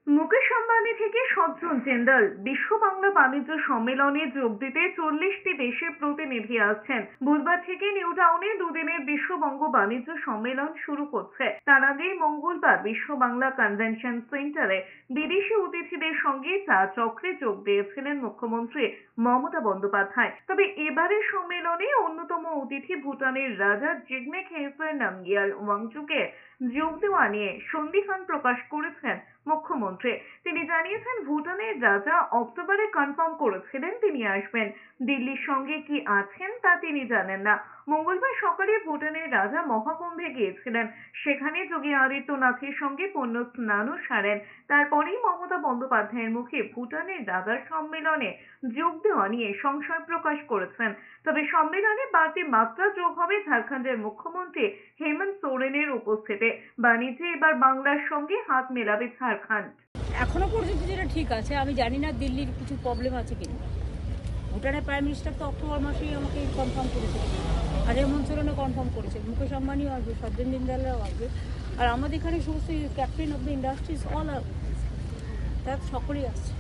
মুকেশ আম্বানি থেকে সজ্জন জিন্দাল বিশ্ব বাংলা বাণিজ্য সম্মেলনে যোগ দিতে 40টি দেশের প্রতিনিধি আসছেন। বুধবার থেকে নিউ টাউনে দুদিনের বিশ্ববঙ্গ বাণিজ্য সম্মেলন শুরু হচ্ছে। তার আগেই মঙ্গলবার বিশ্ব বাংলা কনভেনশন সেন্টারে বিদেশি অতিথিদের সঙ্গে চা চক্রে যোগ দিয়েছিলেন মুখ্যমন্ত্রী মমতা বন্দ্যোপাধ্যায়। তবে এবারের সম্মেলনে অন্যতম অতিথি ভুটানের রাজা জিগমে খেসর নামগিয়াল ওয়াংচুকে যোগ দেওয়া নিয়ে সন্দিহান প্রকাশ করেছেন মুখ্যমন্ত্রী। তিনি জানিয়েছেন, ভুটানের রাজা অক্টোবরে কনফার্ম করেছিলেন তিনি আসবেন। দিল্লির সঙ্গে কি আছেন তা তিনি জানেন না। মঙ্গলবার সকালে ভুটানের রাজা মহাকুম্ভে গিয়েছিলেন। সেখানে যোগী আদিত্যনাথের সঙ্গে পুণ্য স্নানও সারেন। তারপরেই মমতা বন্দ্যোপাধ্যায়ের মুখে ভুটানের রাজার সম্মেলনে যোগ দেওয়া নিয়ে সংশয় প্রকাশ করেছেন। তবে সম্মেলনে বাড়তি মাত্রা যোগ হবে ঝাড়খণ্ডের মুখ্যমন্ত্রী হেমন্ত সোরেনের উপস্থিতিতে। বাণিজ্যে এবার বাংলার সঙ্গে হাত মেলাবে ঝাড়খণ্ড। এখনো পর্যন্ত যেটা ঠিক আছে, আমি জানি না দিল্লির কিছু প্রবলেম আছে কিনা। ভুটানের প্রাইম মিনিস্টার তো অক্টোবর মাসেই আমাকে কনফার্ম করেছে, আর হেমন্ত সোরেনও কনফার্ম করেছে, মুকেশ আম্বানিও আসবে, সজ্জন জিন্দালও আসবে, আর আমাদের এখানে সমস্ত captain of the industries all are, তারা সকলেই আসছে।